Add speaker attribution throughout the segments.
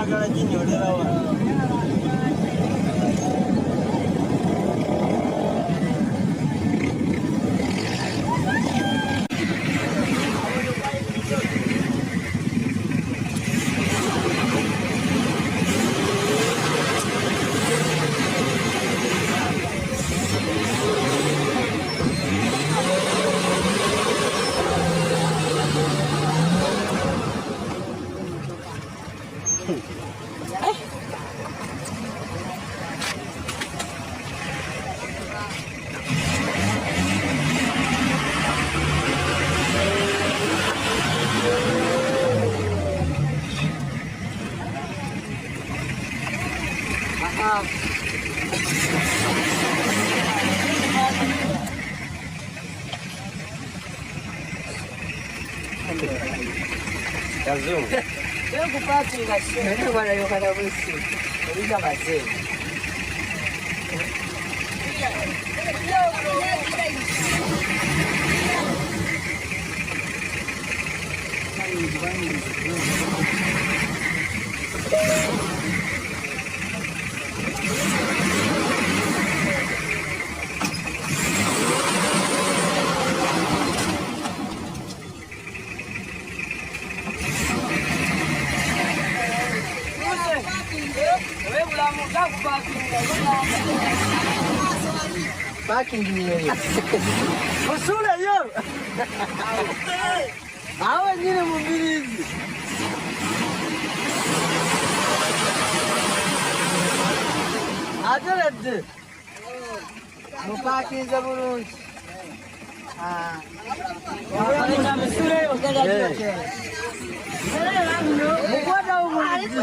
Speaker 1: ayagala ginyolera wano.
Speaker 2: Tengo parte da cena, agora eu quero você. Ele já vai ser. Parking niyo. Usula yo. Awa nyine mumbilizi. Adelede. Mu parking za bulungi. Wafanya msule wakati yote. Mukwata umulizi.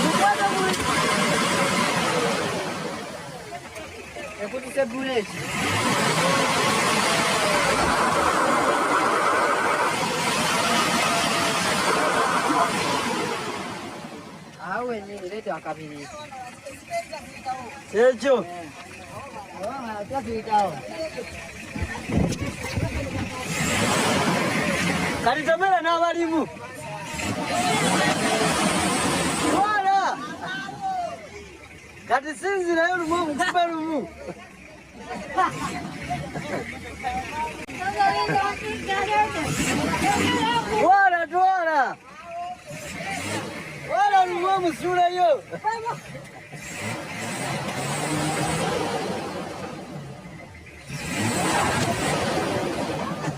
Speaker 2: Mukwata umulizi. Ekute buleti. Awe ni lete wakabili.
Speaker 1: Sejo. Kalitabela n'abalimu. Wala. Kati sinzira yo lumu kuba lumu. Wala twala. Wala lumu musula yo.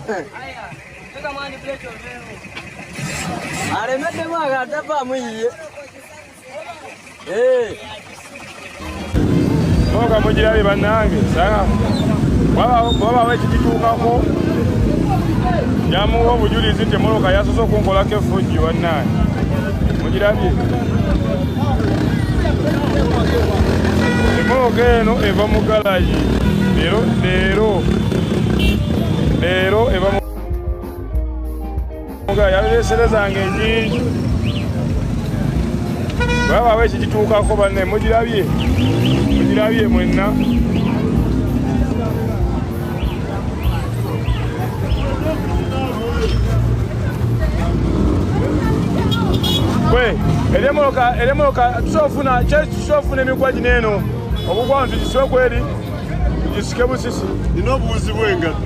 Speaker 2: Aya, toka mwani plate leo.
Speaker 1: Aremete mwaga atapa mwiye.
Speaker 3: Noga mujirabe bannange sanga baba wekituukako nyamuwa obujulizi nti emmotoka yasoose okunkolako effujjo bannange mugirabye emmotoka eno eva mu galaji leero eva muga yabeeserezanga enjinji baba wekituukako banne mugirabye mwenna eremoloka tusofuna emigwa gineno obugwa nti gisibe kweri tugisike busisi nina obuwuzi bw'engatto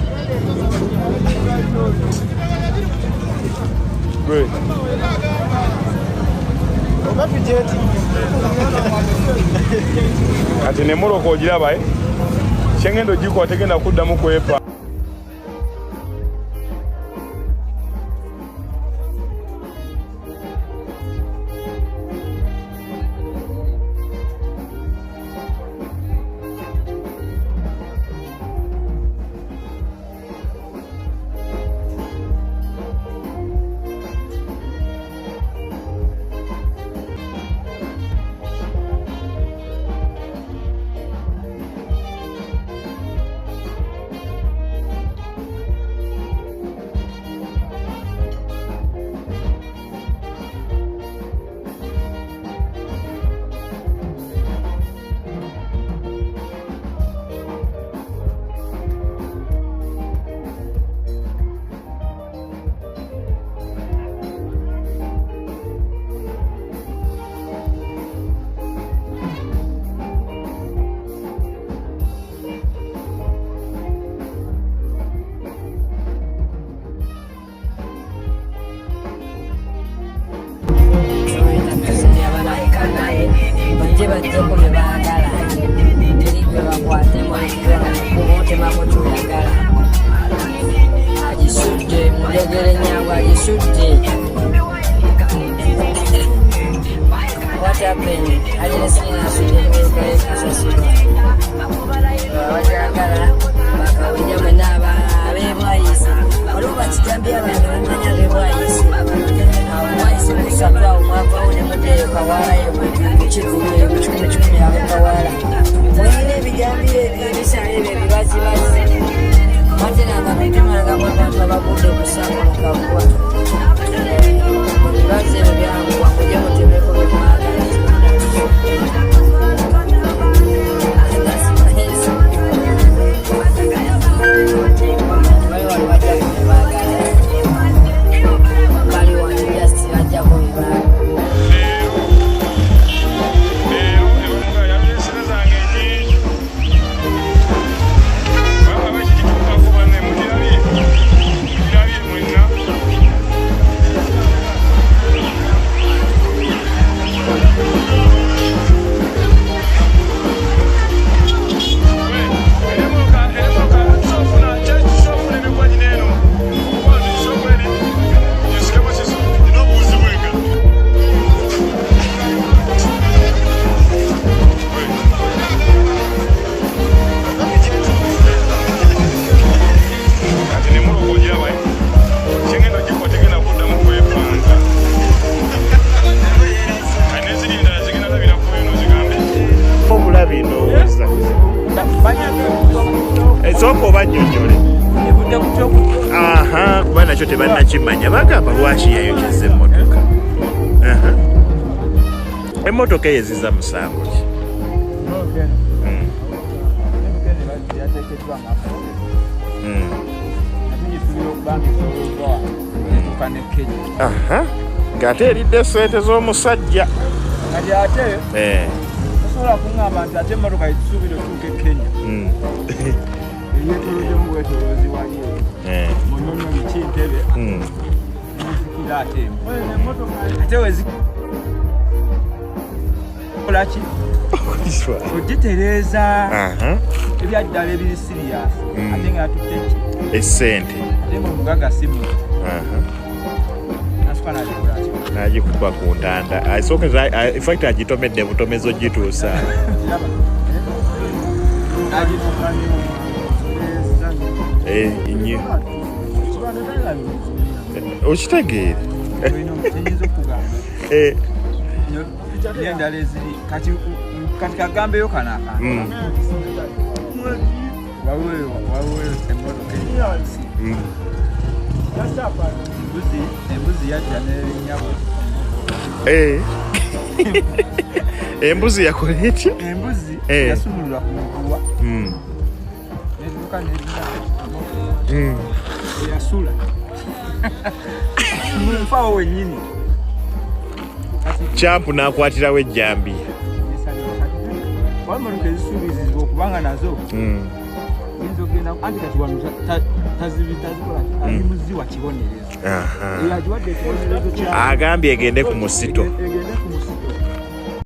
Speaker 3: kati nemoloka ogiraba kyengendo gikuwa tegenda kuddamu kwepa
Speaker 2: bajje bajjeko bye baagala teri gwe bakwatemu kubotemako kyoyagala agisudde mujegere nyangu agisudde what happened alina sina asudde kasasiro wajagala bakawenya mwenaba abebwayise waliwo bakijambye abantu bamanya abebwayise awayise kusatu awo mwavawo ne muteyo kawaalayo kikumi abekawala mwine ebijambye ebyo ebisala ebyo ebibazibazi materanga bitemanga mwabantu abagudde okusanga mukabwa ebibazi ebyo byanguwa mujye mutemeko bemwagala
Speaker 4: kuba nakyo tebannakimanya bagamba lwaki yayokyeza emmotoka. Emmotoka eyeziza musango ki? Ng'ate eridde sente z'omusajja
Speaker 3: osobola kuŋŋamba nti ate emmotoka yitusuubire otuuka e Kenya eyetolozemu bwetolozi wali munyonyo miki ntebe zikira ate ate wezikolaki ogitereeza ebyaddala ebiri siriyasi ate nga yatutte
Speaker 4: esente
Speaker 3: ate mubugaga simu
Speaker 4: n'agikuba ku ntanda infact agitomedde butomezo gituusa okitegeere
Speaker 3: endala eziri kati kagambeyo kanaka waweyo emmotoka embuzi yajja n'erinyabo
Speaker 4: embuzi yakola etya?
Speaker 3: Embuzi yasumulula ku muguwa neduka nerinya yasula munfawo wennyini
Speaker 4: kyampu n'akwatirawo ejjambiya
Speaker 3: wammotoka ezisuubizizibwa okubanga nazo yinza ogenda anti kati wano azimuziwa kibonerezo agiwadde ekibonerezo
Speaker 4: agambye egende ku musito